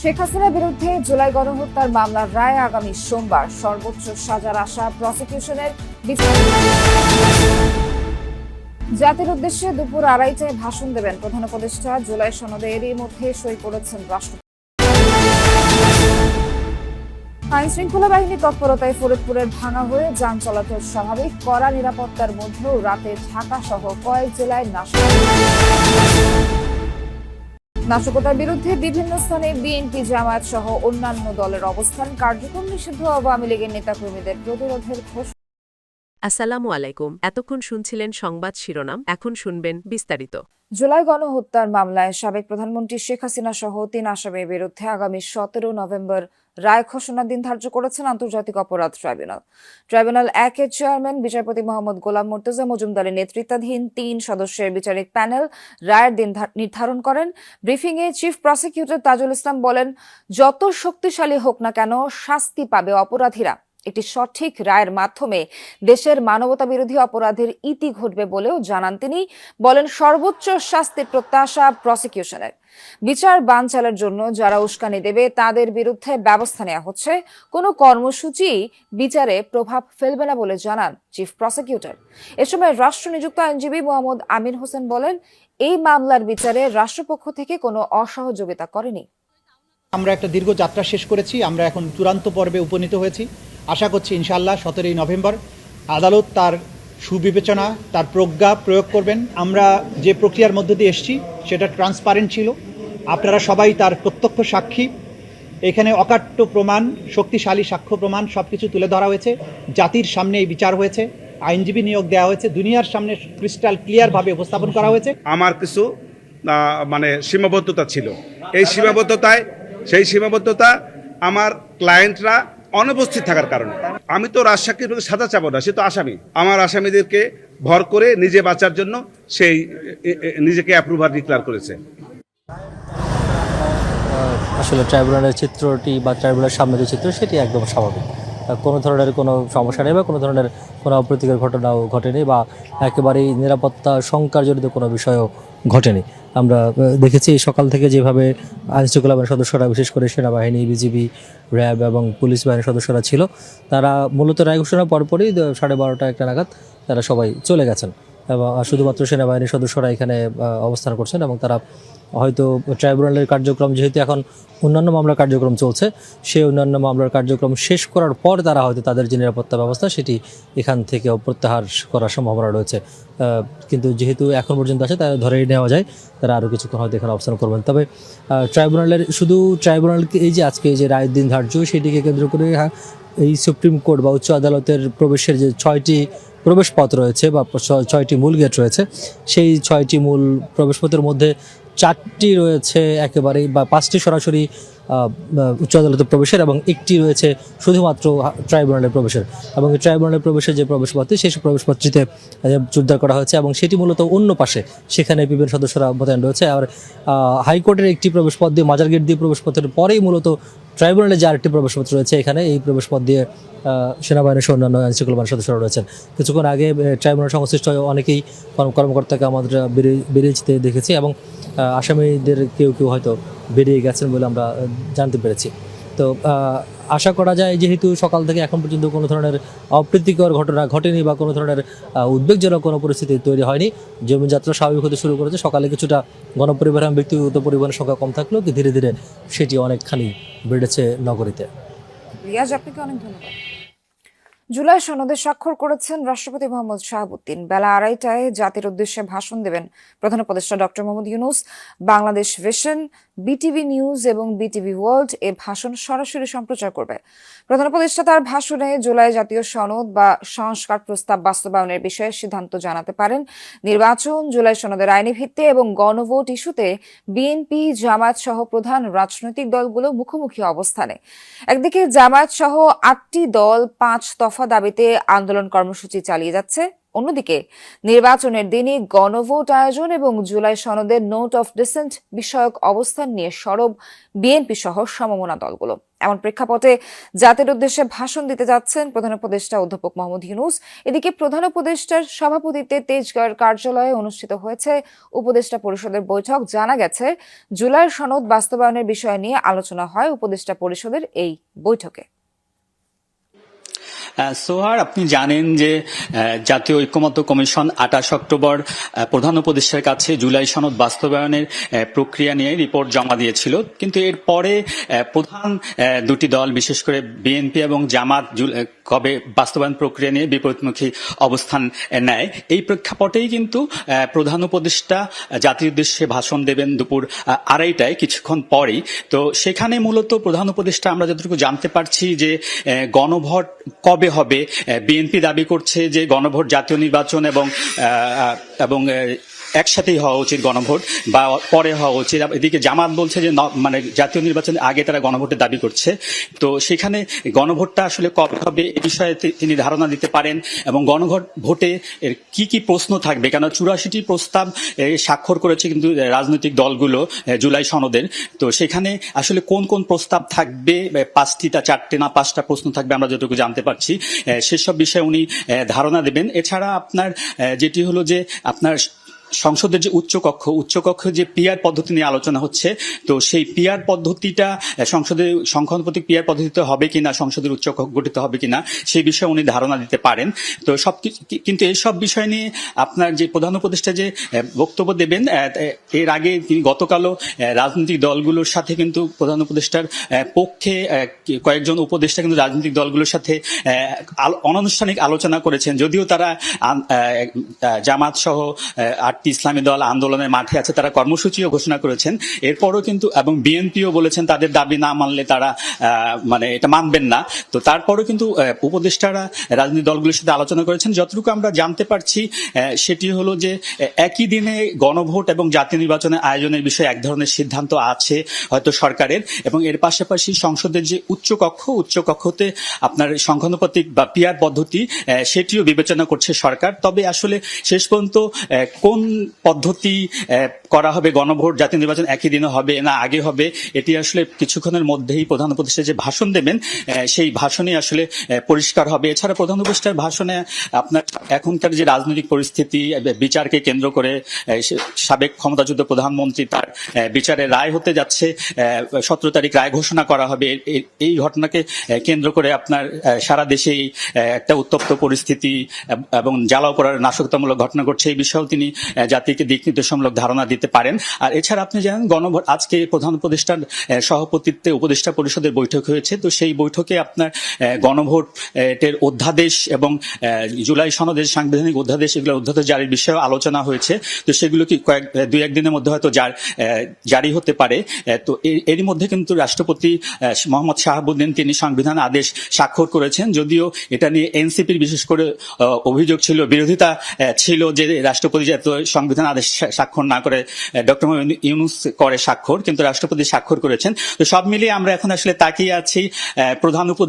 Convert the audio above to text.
শেখ হাসিনার বিরুদ্ধে জুলাই গণহত্যার মামলার রায় আগামী সোমবার। সর্বোচ্চ সাজার আশা প্রসিকিউশনের। জাতির উদ্দেশ্যে দুপুর 2:30টায় ভাষণ দেবেন প্রধান উপদেষ্টা। জুলাই সনদে এরই মধ্যে সই করেছেন রাষ্ট্রপতি। আইন শৃঙ্খলা বাহিনী তৎপরতায় ফরিদপুরের ভাঙা হয়ে যান চলাচল স্বাভাবিক। কড়া নিরাপত্তার মধ্যেও রাতে ঢাকা সহ কয়েক জেলায় নাশকতার বিরুদ্ধে বিভিন্ন স্থানে বিএনপি, জামায়াত সহ অন্যান্য দলের অবস্থান। কার্যক্রম নিষিদ্ধ আওয়ামী লীগের নেতাকর্মীদের প্রতিরোধের ঘোষণা। আসসালামু আলাইকুম। এতক্ষণ শুনছিলেন সংবাদ শিরোনাম, এখন শুনবেন বিস্তারিত। জুলাই গণহত্যার মামলায় সাবেক প্রধানমন্ত্রী শেখ হাসিনা সহ 3 আসামির বিরুদ্ধে আগামী 17 নভেম্বর রায় ঘোষণার দিন ধার্য করেছেন আন্তর্জাতিক অপরাধ ট্রাইব্যুনাল। ট্রাইব্যুনাল 1 এর চেয়ারম্যান বিচারপতি মোহাম্মদ গোলাম মুর্তজা মজুমদারের নেতৃত্বাধীন 3 সদস্যের বিচারিক প্যানেল রায়ের দিন নির্ধারণ করেন। ব্রিফিংয়ে চিফ প্রসিকিউটর তাজুল ইসলাম বলেন, যত শক্তিশালী হোক না কেন শাস্তি পাবে অপরাধীরা। একটি সঠিক রায়ের মাধ্যমে দেশের মানবতাবিরোধী অপরাধের ইতি ঘটবে বলেও জানান তিনি। বলেন, সর্বোচ্চ শাস্তির প্রত্যাশা প্রসিকিউশনের। বিচার বানচালের জন্য যারা উস্কানি দেবে তাদের বিরুদ্ধে ব্যবস্থা নেওয়া হচ্ছে। কোনো কর্মসূচি বিচারে প্রভাব ফেলবে না বলে জানান চিফ প্রসিকিউটর। এ সময় রাষ্ট্রনিযুক্ত আইনজীবী মোহাম্মদ আমির হোসেন বলেন, এই মামলার বিচারে রাষ্ট্রপক্ষ থেকে কোনো অসহযোগিতা করেনি। আমরা একটা দীর্ঘ যাত্রা শেষ করেছি, আমরা এখন চূড়ান্ত পর্বে উপনীত হয়েছি। আশা করছি ইনশাআল্লাহ 17 নভেম্বর আদালত তার সুবিবেচনা, তার প্রজ্ঞা প্রয়োগ করবেন। আমরা যে প্রক্রিয়ার মধ্য দিয়ে এসেছি সেটা ট্রান্সপারেন্ট ছিল, আপনারা সবাই তার প্রত্যক্ষ সাক্ষী। এখানে অকাট্য প্রমাণ, শক্তিশালী সাক্ষ্য প্রমাণ সব কিছু তুলে ধরা হয়েছে। জাতির সামনে এই বিচার হয়েছে, আইনজীবী নিয়োগ দেওয়া হয়েছে, দুনিয়ার সামনে ক্রিস্টাল ক্লিয়ারভাবে উপস্থাপন করা হয়েছে। আমার কিছু সীমাবদ্ধতা ছিল, সেই সীমাবদ্ধতা আমার ক্লায়েন্টরা অনুপস্থিত থাকার কারণে। আমি তো রাজসাক্ষীর সাজা চাবো না, সে তো আসামি। আমার আসামিদেরকে ভর করে নিজে বাঁচার জন্য সেই নিজেকে অ্যাপ্রুভার ডিক্লেয়ার করেছে। আসলে ট্রাইব্যুনালের চিত্রটি বা ট্রাইব্যুনালের সামনে যে চিত্র সেটি একদম স্বাভাবিক। কোনো ধরনের কোনো সমস্যা নেই বা কোনো ধরনের কোনো অপ্রীতিকর ঘটনাও ঘটেনি বা একেবারেই নিরাপত্তা শঙ্কাজনিত কোনো বিষয়ও ঘটেনি। আমরা দেখেছি সকাল থেকে যেভাবে আইনশৃঙ্খলা বাহিনীর সদস্যরা, বিশেষ করে সেনাবাহিনী, বিজিবি, র্যাব এবং পুলিশ বাহিনীর সদস্যরা ছিল, তারা মূলত রায় ঘোষণার পরপরই 12:30 একটা নাগাদ তারা সবাই চলে গেছেন এবং শুধুমাত্র সেনাবাহিনীর সদস্যরা এখানে অবস্থান করছেন এবং তারা হয়তো ট্রাইব্যুনালের কার্যক্রম, যেহেতু এখন অন্যান্য মামলার কার্যক্রম চলছে, সেই অন্যান্য মামলার কার্যক্রম শেষ করার পর তারা হয়তো তাদের যে নিরাপত্তা ব্যবস্থা সেটি এখান থেকেও প্রত্যাহার করার সম্ভাবনা রয়েছে। কিন্তু যেহেতু এখন পর্যন্ত আছে, তারা ধরেই নেওয়া যায় তারা আরও কিছুক্ষণ হয়তো এখানে অবস্থান করবেন। তবে ট্রাইব্যুনালের ট্রাইব্যুনালকে এই যে আজকে যে রায়ের দিন ধার্য, সেটিকে কেন্দ্র করে এই সুপ্রিম কোর্ট বা উচ্চ আদালতের প্রবেশের যে 6টি প্রবেশপথ রয়েছে বা 6টি মূল গেট রয়েছে, সেই 6টি মূল প্রবেশপথের মধ্যে 4টি রয়েছে একেবারেই বা 5টি সরাসরি উচ্চ আদালতে প্রবেশের এবং একটি রয়েছে শুধুমাত্র ট্রাইব্যুনালের প্রবেশের। এবং এই ট্রাইব্যুনালের প্রবেশের যে প্রবেশপথটি, সেই প্রবেশপথটিতে জোরদার করা হয়েছে এবং সেটি মূলত অন্য পাশে, সেখানে বিভিন্ন সদস্যরা মোতায়েন রয়েছে। আর হাইকোর্টের একটি প্রবেশপথ দিয়ে, মাজার গেট দিয়ে প্রবেশপথের পরেই মূলত ট্রাইব্যুনালে যে আরেকটি প্রবেশপথ রয়েছে, এখানে এই প্রবেশপথ দিয়ে সেনাবাহিনীর সহ অন্যান্য আইনশৃঙ্খলা বাহিনীর সদস্যরা রয়েছেন। কিছুক্ষণ আগে ট্রাইব্যুনাল সংশ্লিষ্ট অনেকেই কর্মকর্তাকে আমাদের বেরিয়ে যেতে দেখেছি এবং আসামিদের কেউ কেউ হয়তো বেরিয়ে গেছেন বলে আমরা জানতে পেরেছি। তো আশা করা যায়, যেহেতু সকাল থেকে এখন পর্যন্ত কোনো ধরনের অপ্রীতিকর ঘটনা ঘটেনি বা কোনো ধরনের উদ্বেগজনক কোনো পরিস্থিতি তৈরি হয়নি, জীবনযাত্রা স্বাভাবিক হতে শুরু করেছে। সকালে কিছুটা গণপরিবহন, ব্যক্তিগত পরিবহনের সংখ্যা কম থাকলেও ধীরে ধীরে সেটি অনেকখানি বেড়েছে নগরীতে। রিয়াজ, আপনাকে অনেক ধন্যবাদ। জুলাই সনদে স্বাক্ষর করেছেন রাষ্ট্রপতি মোহাম্মদ শাহাবুদ্দিন। বেলা 2:30টায় জাতির উদ্দেশ্যে ভাষণ দেবেন প্রধান উপদেষ্টা doctor Mohammad Yunus. Bangladesh vision, BTV news এবং বিটিভি ওয়ার্ল্ড এ ভাষণ সরাসরি সম্প্রচার করবে। প্রধান উপদেষ্টা তার ভাষণে জুলাই জাতীয় সনদ বা সংস্কার প্রস্তাব বাস্তবায়নের বিষয়ে সিদ্ধান্ত জানাতে পারেন। নির্বাচন, জুলাই সনদের আইনি ভিত্তি এবং গণভোট ইস্যুতে বিএনপি, জামায়াত সহ প্রধান রাজনৈতিক দলগুলো মুখোমুখি অবস্থানে। একদিকে জামায়াত সহ 8টি দল 5 দফা দাবিতে আন্দোলন কর্মসূচি চালিয়ে যাচ্ছে, অন্যদিকে নির্বাচনের দিনই গণভোট আয়োজন এবং জুলাই সনদের নোট অফ ডিসেন্ট বিষয়ক অবস্থান নিয়ে সরব বিএনপি সহ সমমনা দলগুলো। এমন প্রেক্ষাপটে জাতির উদ্দেশ্যে ভাষণ দিতে যাচ্ছেন প্রধান উপদেষ্টা অধ্যাপক মোহাম্মদ ইউনূস। এদিকে প্রধান উপদেষ্টার সভাপতিত্বে তেজগাঁও কার্যালয়ে অনুষ্ঠিত হয়েছে উপদেষ্টা পরিষদের বৈঠক। জানা গেছে, জুলাইয়ের সনদ বাস্তবায়নের বিষয় নিয়ে আলোচনা হয় উপদেষ্টা পরিষদের এই বৈঠকে। সোহার, আপনি জানেন যে জাতীয় ঐক্যমত্য কমিশন 28 অক্টোবর প্রধান উপদেষ্টার কাছে জুলাই সনদ বাস্তবায়নের প্রক্রিয়া নিয়ে রিপোর্ট জমা দিয়েছিল। কিন্তু এর পরে প্রধান দুটি দল, বিশেষ করে বিএনপি এবং জামাত, কবে বাস্তবায়ন প্রক্রিয়া নিয়ে বিপরীতমুখী অবস্থান নেয়। এই প্রেক্ষাপটেই কিন্তু প্রধান উপদেষ্টা জাতির উদ্দেশ্যে ভাষণ দেবেন দুপুর 2:30টায়, কিছুক্ষণ পরেই। তো সেখানে মূলত প্রধান উপদেষ্টা আমরা যতটুকু জানতে পারছি যে গণভোট কবে হবে। বিএনপি দাবি করছে যে গণভোট জাতীয় নির্বাচন এবং একসাথেই হওয়া উচিত, গণভোট বা পরে হওয়া উচিত। এদিকে জামাত বলছে যে মানে জাতীয় নির্বাচনের আগে তারা গণভোটের দাবি করছে। তো সেখানে গণভোটটা আসলে কবে হবে এ বিষয়ে তিনি ধারণা দিতে পারেন এবং গণভোটে কি কি প্রশ্ন থাকবে, কেন 84টি প্রস্তাব স্বাক্ষর করেছে কিন্তু রাজনৈতিক দলগুলো জুলাই সনদের। তো সেখানে আসলে কোন কোন প্রস্তাব থাকবে, 4টে না 5টা প্রশ্ন থাকবে আমরা যতটুকু জানতে পারছি, সেসব বিষয়ে উনি ধারণা দেবেন। এছাড়া আপনার যেটি হলো যে আপনার সংসদের যে উচ্চকক্ষ যে পিআর পদ্ধতি নিয়ে আলোচনা হচ্ছে, তো সেই পিআর পদ্ধতিটা সংসদের সংখ্যানুপাতিক পিআর পদ্ধতিতে হবে কিনা, সংসদের উচ্চকক্ষ গঠিত হবে কিনা, সেই বিষয়ে উনি ধারণা দিতে পারেন। তো কিন্তু এইসব বিষয় নিয়ে আপনার যে প্রধান উপদেষ্টা যে বক্তব্য দেবেন, এর আগে তিনি গতকালও রাজনৈতিক দলগুলোর সাথে কিন্তু প্রধান উপদেষ্টার পক্ষে কয়েকজন উপদেষ্টা কিন্তু রাজনৈতিক দলগুলোর সাথে অনানুষ্ঠানিক আলোচনা করেছেন। যদিও তারা জামাত সহ ইসলামী দল আন্দোলনের মাঠে আছে, তারা কর্মসূচিও ঘোষণা করেছেন। এরপরও কিন্তু এবং বিএনপিও বলেছেন তাদের দাবি না মানলে তারা মানে এটা মানবেন না। তো তারপরও কিন্তু উপদেষ্টারা রাজনৈতিক দলগুলোর সাথে আলোচনা করেছেন। যতটুকু আমরা জানতে পারছি সেটি হলো যে একই দিনে গণভোট এবং জাতীয় নির্বাচনের আয়োজনের বিষয়ে এক ধরনের সিদ্ধান্ত আছে হয়তো সরকারের, এবং এর পাশাপাশি সংসদের যে উচ্চকক্ষতে আপনার সংখ্যানুপাতিক বা পিআর পদ্ধতি সেটিও বিবেচনা করছে সরকার। তবে আসলে শেষ পর্যন্ত কোন পদ্ধতি করা হবে, গণভোট জাতীয় নির্বাচন একই দিনে হবে না আগে হবে, এটি আসলে কিছুক্ষণের মধ্যেই প্রধান উপদেষ্টা যে ভাষণ দেবেন সেই ভাষণে আসলে পরিষ্কার হবে। এছাড়া প্রধান উপদেষ্টার ভাষণে আপনার এখনকার যে রাজনৈতিক পরিস্থিতি, বিচারকে কেন্দ্র করে সাবেক ক্ষমতাচ্যুত প্রধানমন্ত্রী তার বিচারের রায় হতে যাচ্ছে, 17 তারিখ রায় ঘোষণা করা হবে। এই ঘটনাকে কেন্দ্র করে আপনার সারা দেশেই একটা উত্তপ্ত পরিস্থিতি এবং জ্বালাও করার নাশকতামূলক ঘটনা ঘটছে, এই বিষয়েও তিনি জাতিকে দিক নির্দেশমূলক ধারণা দিতে পারেন। আর এছাড়া আপনি জানেন গণভোট আজকে প্রধান উপদেষ্টার সভাপতিত্বে উপদেষ্টা পরিষদের বৈঠক হয়েছে। তো সেই বৈঠকে আপনার গণভোটের অধ্যাদেশ এবং জুলাই সনদের সাংবিধানিক অধ্যাদেশ, এগুলো অধ্যাদেশ জারির বিষয়ে আলোচনা হয়েছে। তো সেগুলো কি 2-1 দিনের মধ্যে হয়তো জারি হতে পারে। তো এরই মধ্যে কিন্তু রাষ্ট্রপতি মোহাম্মদ শাহাবুদ্দিন তিনি সংবিধান আদেশ স্বাক্ষর করেছেন। যদিও এটা নিয়ে এনসিপির বিশেষ করে অভিযোগ ছিল, বিরোধিতা ছিল যে রাষ্ট্রপতি যাতে সংবিধান আদেশ স্বাক্ষর না করে ডক্টর মোহাম্মদ ইউনূস করে স্বাক্ষর, কিন্তু রাষ্ট্রপতি স্বাক্ষর করেছেন। তো সব মিলিয়ে আমরা এখন আসলে তাকিয়ে আছি প্রধান উপদেষ্টা